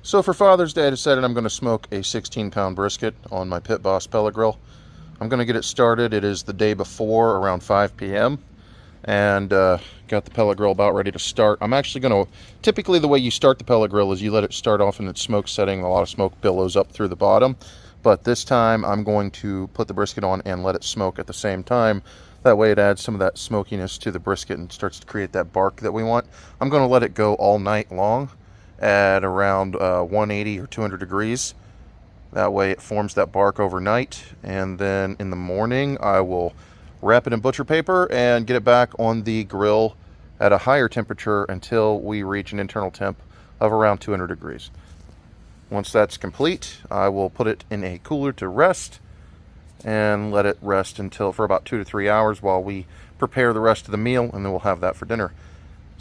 So for Father's Day, I decided I'm going to smoke a 16-pound brisket on my Pit Boss pellet grill. I'm going to get it started. It is the day before, around 5 p.m. And got the pellet grill about ready to start. I'm actually going to, typically the way you start the pellet grill is you let it start off in its smoke setting. A lot of smoke billows up through the bottom. But this time I'm going to put the brisket on and let it smoke at the same time. That way it adds some of that smokiness to the brisket and starts to create that bark that we want. I'm going to let it go all night long at around 180 or 200 degrees. That way it forms that bark overnight, and then in the morning I will wrap it in butcher paper and get it back on the grill at a higher temperature until we reach an internal temp of around 200 degrees. Once that's complete, I will put it in a cooler to rest and let it rest for about 2 to 3 hours while we prepare the rest of the meal, and then we'll have that for dinner.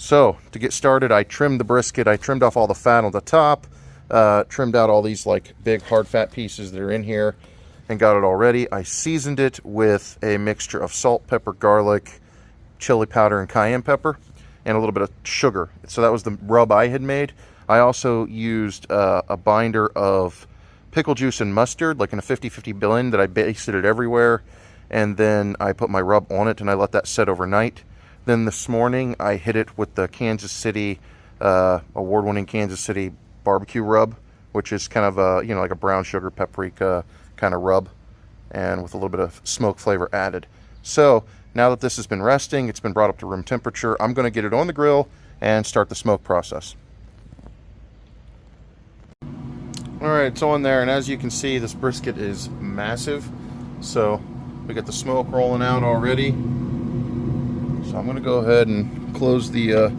So, to get started, I trimmed the brisket. I trimmed off all the fat on the top, trimmed out all these like big hard fat pieces that are in here, and got it all ready. I seasoned it with a mixture of salt, pepper, garlic, chili powder, and cayenne pepper, and a little bit of sugar. So that was the rub I had made. I also used a binder of pickle juice and mustard, like in a 50-50 blend that I basted it everywhere, and then I put my rub on it and I let that set overnight. Then this morning I hit it with the Kansas City, award-winning Kansas City barbecue rub, which is kind of a, like a brown sugar paprika kind of rub, and with a little bit of smoke flavor added. So now that this has been resting, it's been brought up to room temperature, I'm going to get it on the grill and start the smoke process. Alright, it's on there, and as you can see, this brisket is massive. So we got the smoke rolling out already. So I'm going to go ahead and close the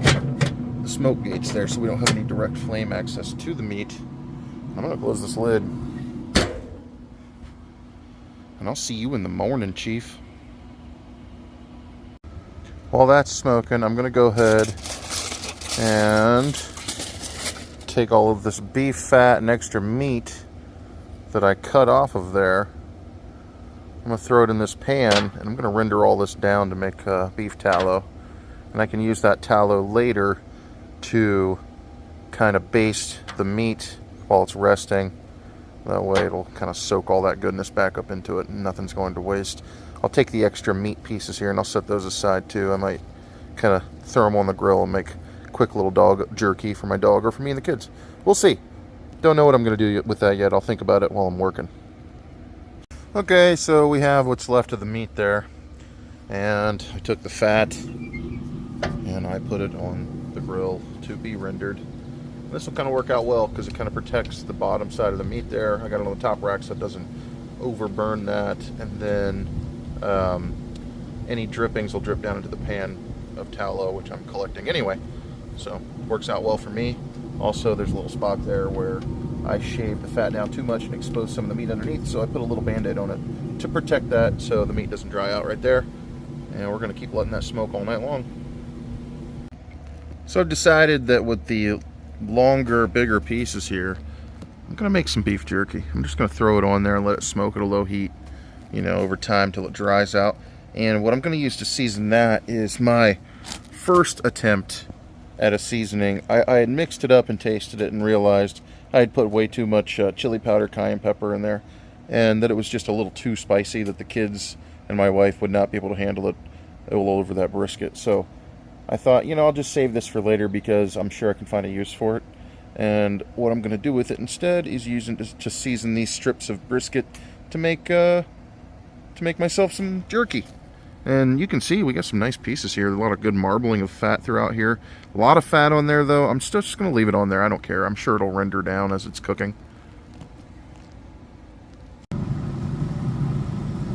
smoke gates there so we don't have any direct flame access to the meat. I'm going to close this lid. And I'll see you in the morning, Chief. While that's smoking, I'm going to go ahead and take all of this beef fat and extra meat that I cut off of there. I'm going to throw it in this pan, and I'm going to render all this down to make beef tallow. And I can use that tallow later to kind of baste the meat while it's resting. That way it'll kind of soak all that goodness back up into it and nothing's going to waste. I'll take the extra meat pieces here and I'll set those aside too. I might kind of throw them on the grill and make quick little dog jerky for my dog or for me and the kids. We'll see. Don't know what I'm going to do with that yet. I'll think about it while I'm working. Okay, so we have what's left of the meat there, and I took the fat and I put it on the grill to be rendered. This will kind of work out well because it kind of protects the bottom side of the meat there. I got it on the top rack so it doesn't overburn that, and then any drippings will drip down into the pan of tallow, which I'm collecting anyway. So it works out well for me. Also, there's a little spot there where I shaved the fat down too much and exposed some of the meat underneath, so I put a little band-aid on it to protect that so the meat doesn't dry out right there. And we're going to keep letting that smoke all night long. So I've decided that with the longer, bigger pieces here, I'm going to make some beef jerky. I'm just going to throw it on there and let it smoke at a low heat, over time till it dries out. And what I'm going to use to season that is my first attempt at a seasoning. I had mixed it up and tasted it and realized I had put way too much chili powder, cayenne pepper in there, and that it was just a little too spicy, that the kids and my wife would not be able to handle it all over that brisket. So I thought, I'll just save this for later because I'm sure I can find a use for it. And what I'm going to do with it instead is use it to season these strips of brisket to make myself some jerky. And you can see we got some nice pieces here. A lot of good marbling of fat throughout here. A lot of fat on there though. I'm still just going to leave it on there. I don't care. I'm sure it'll render down as it's cooking.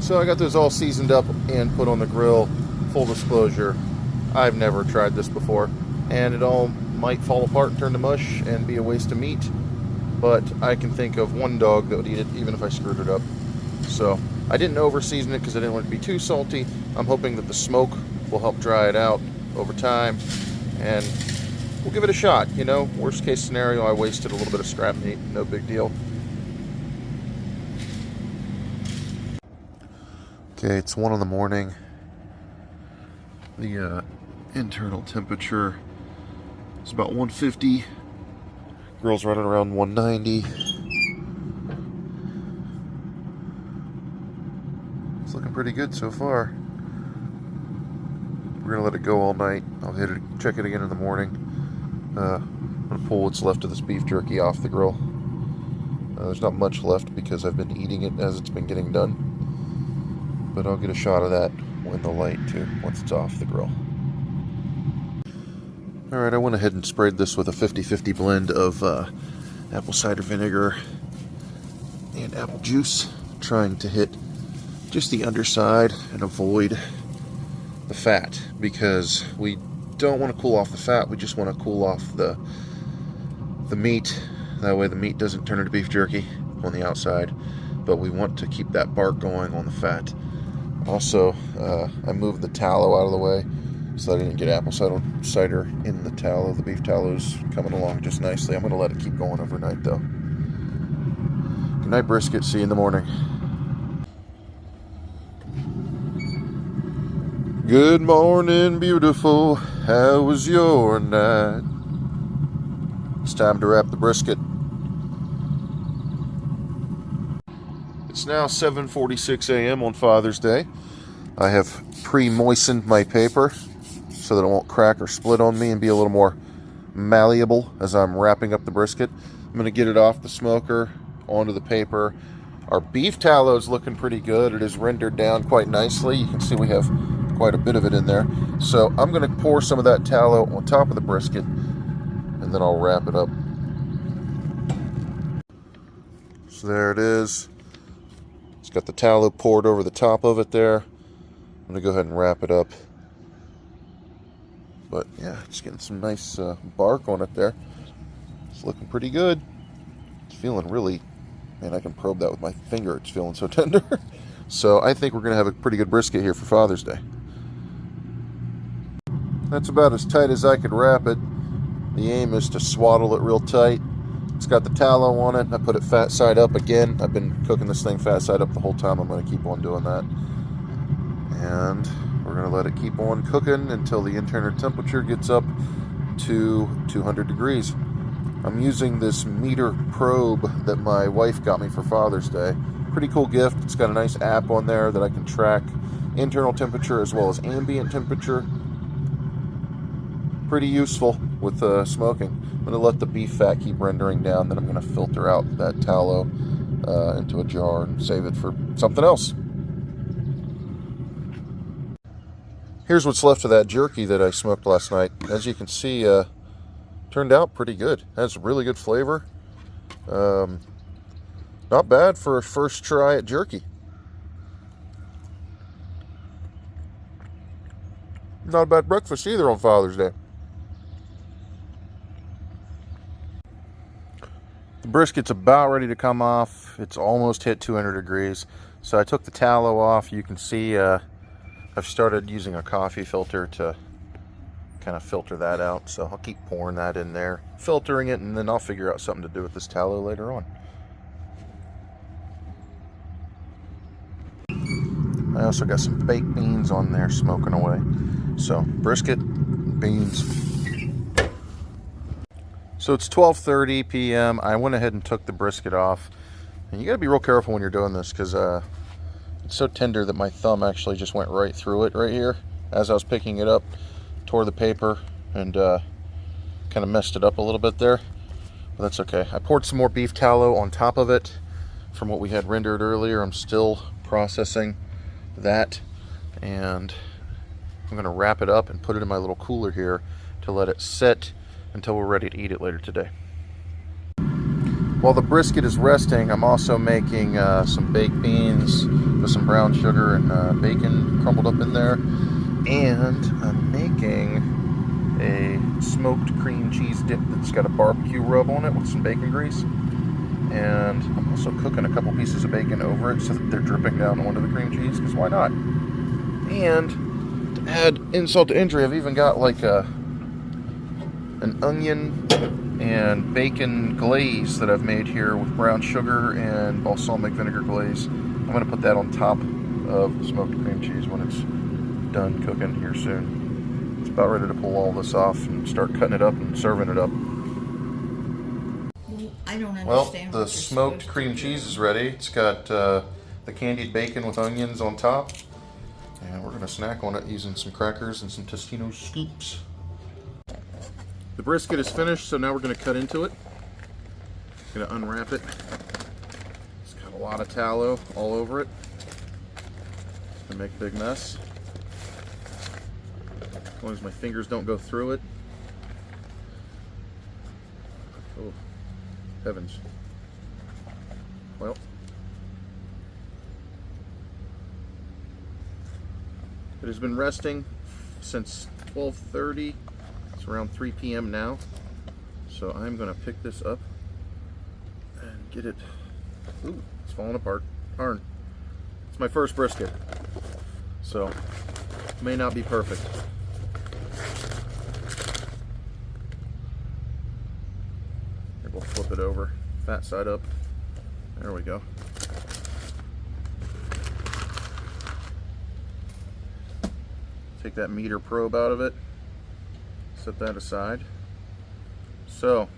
So I got those all seasoned up and put on the grill. Full disclosure, I've never tried this before, and it all might fall apart and turn to mush and be a waste of meat, but I can think of one dog that would eat it even if I screwed it up. So I didn't over season it because I didn't want it to be too salty. I'm hoping that the smoke will help dry it out over time, and we'll give it a shot. Worst case scenario, I wasted a little bit of scrap meat, no big deal. Okay, it's 1 in the morning. The internal temperature is about 150. Grill's running around 190. It's looking pretty good so far. We're gonna let it go all night. I'll hit it, check it again in the morning. I'm gonna pull what's left of this beef jerky off the grill. There's not much left because I've been eating it as it's been getting done. But I'll get a shot of that in the light too, once it's off the grill. Alright, I went ahead and sprayed this with a 50-50 blend of apple cider vinegar and apple juice, trying to hit just the underside and avoid the fat, because we don't want to cool off the fat, we just want to cool off the meat. That way the meat doesn't turn into beef jerky on the outside, but we want to keep that bark going on the fat. Also, I moved the tallow out of the way so that I didn't get apple cider in the tallow. The beef tallow is coming along just nicely. I'm going to let it keep going overnight though. Good night, brisket. See you in the morning. Good morning, beautiful. How was your night? It's time to wrap the brisket. It's now 7:46 a.m. on Father's Day. I have pre-moistened my paper so that it won't crack or split on me and be a little more malleable as I'm wrapping up the brisket. I'm going to get it off the smoker onto the paper. Our beef tallow is looking pretty good. It is rendered down quite nicely. You can see we have quite a bit of it in there. So I'm going to pour some of that tallow on top of the brisket, and then I'll wrap it up. So there it is. It's got the tallow poured over the top of it there. I'm going to go ahead and wrap it up. But yeah, it's getting some nice bark on it there. It's looking pretty good. It's feeling really, man, I can probe that with my finger. It's feeling so tender. So I think we're going to have a pretty good brisket here for Father's Day. That's about as tight as I could wrap it. The aim is to swaddle it real tight. It's got the tallow on it. I put it fat side up again. I've been cooking this thing fat side up the whole time. I'm going to keep on doing that. And we're going to let it keep on cooking until the internal temperature gets up to 200 degrees. I'm using this meter probe that my wife got me for Father's Day. Pretty cool gift. It's got a nice app on there that I can track internal temperature as well as ambient temperature. Pretty useful with smoking. I'm going to let the beef fat keep rendering down, then I'm going to filter out that tallow into a jar and save it for something else. Here's what's left of that jerky that I smoked last night. As you can see, turned out pretty good. Has really good flavor. Not bad for a first try at jerky. Not a bad breakfast either on Father's Day. The brisket's about ready to come off. It's almost hit 200 degrees. So I took the tallow off. You can see I've started using a coffee filter to kind of filter that out. So I'll keep pouring that in there, filtering it, and then I'll figure out something to do with this tallow later on. I also got some baked beans on there smoking away. So brisket, beans. So it's 12:30 p.m. I went ahead and took the brisket off. And you gotta be real careful when you're doing this, because it's so tender that my thumb actually just went right through it right here as I was picking it up. Tore the paper and kind of messed it up a little bit there. But that's okay. I poured some more beef tallow on top of it from what we had rendered earlier. I'm still processing that, and I'm gonna wrap it up and put it in my little cooler here to let it sit until we're ready to eat it later today. While the brisket is resting, I'm also making some baked beans with some brown sugar and bacon crumbled up in there, and I'm making a smoked cream cheese dip that's got a barbecue rub on it with some bacon grease. And I'm also cooking a couple pieces of bacon over it so that they're dripping down onto the cream cheese, because why not? And to add insult to injury, I've even got like an onion and bacon glaze that I've made here with brown sugar and balsamic vinegar glaze. I'm going to put that on top of the smoked cream cheese when it's done cooking here soon. It's about ready to pull all this off and start cutting it up and serving it up. I don't Well, understand the what you're smoked supposed cream to cheese do. is ready. It's got the candied bacon with onions on top. And we're going to snack on it using some crackers and some Tostino scoops. The brisket is finished, so now we're going to cut into it. Going to unwrap it. It's got a lot of tallow all over it. It's going to make a big mess. As long as my fingers don't go through it. Oh, heavens. Well, it has been resting since 12:30. It's around 3 p.m. now. So I'm going to pick this up and get it. Ooh, it's falling apart. Darn. It's my first brisket. So, may not be perfect. Here, we'll flip it over. Fat side up. There we go. Take that meter probe out of it. Set that aside. So,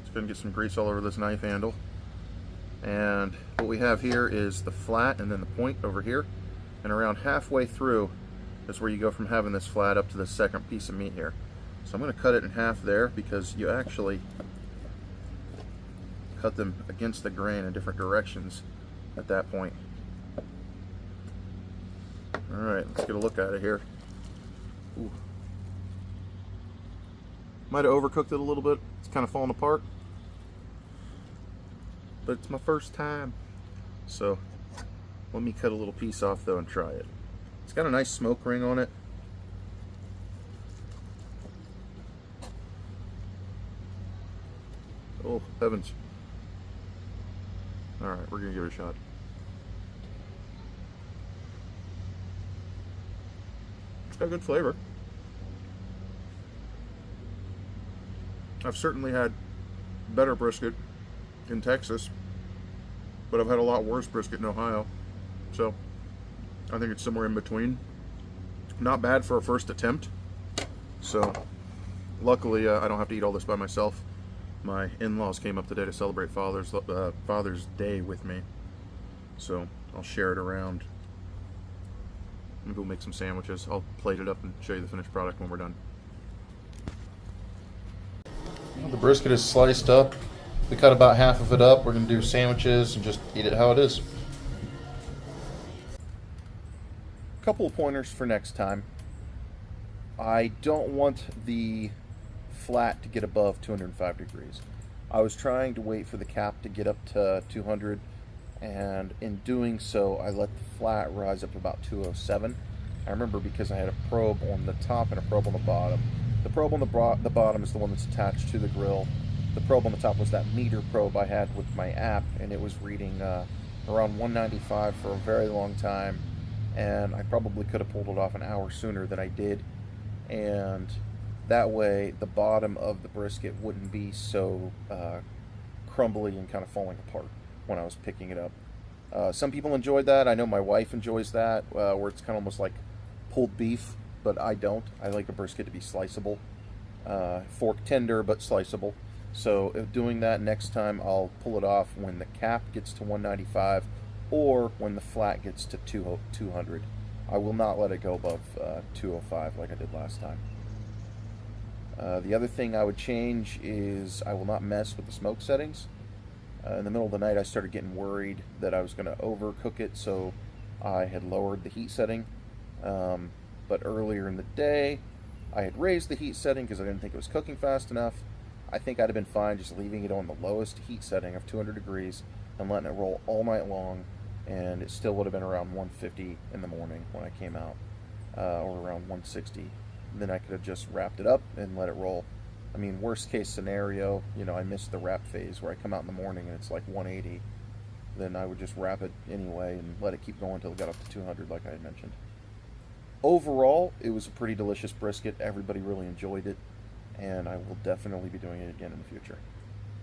it's going to get some grease all over this knife handle. And what we have here is the flat and then the point over here. And around halfway through is where you go from having this flat up to the second piece of meat here. So I'm going to cut it in half there because you actually cut them against the grain in different directions at that point. Alright, let's get a look at it here. Ooh. Might have overcooked it a little bit. It's kind of falling apart. But it's my first time. So let me cut a little piece off though and try it. It's got a nice smoke ring on it. Oh, heavens. Alright, we're going to give it a shot. It's got good flavor. I've certainly had better brisket in Texas, but I've had a lot worse brisket in Ohio. So I think it's somewhere in between. Not bad for a first attempt. So luckily I don't have to eat all this by myself. My in-laws came up today to celebrate Father's Day with me. So I'll share it around. Maybe we'll make some sandwiches. I'll plate it up and show you the finished product when we're done. Well, the brisket is sliced up. We cut about half of it up. We're going to do sandwiches and just eat it how it is. Couple of pointers for next time. I don't want the flat to get above 205 degrees. I was trying to wait for the cap to get up to 200, and in doing so I let the flat rise up to about 207. I remember because I had a probe on the top and a probe on the bottom. The probe on the bottom is the one that's attached to the grill. The probe on the top was that meter probe I had with my app, and it was reading around 195 for a very long time, and I probably could have pulled it off an hour sooner than I did, and that way the bottom of the brisket wouldn't be so crumbly and kind of falling apart when I was picking it up. Some people enjoyed that. I know my wife enjoys that, where it's kind of almost like pulled beef, but I don't. I like a brisket to be sliceable. Fork tender, but sliceable. So if doing that next time, I'll pull it off when the cap gets to 195 or when the flat gets to 200. I will not let it go above 205 like I did last time. The other thing I would change is I will not mess with the smoke settings. In the middle of the night I started getting worried that I was going to overcook it, so I had lowered the heat setting. But earlier in the day I had raised the heat setting because I didn't think it was cooking fast enough. I think I'd have been fine just leaving it on the lowest heat setting of 200 degrees and letting it roll all night long, and it still would have been around 150 in the morning when I came out, or around 160. And then I could have just wrapped it up and let it roll. I mean, worst case scenario, I missed the wrap phase where I come out in the morning and it's like 180. Then I would just wrap it anyway and let it keep going until it got up to 200 like I had mentioned. Overall, it was a pretty delicious brisket. Everybody really enjoyed it, and I will definitely be doing it again in the future.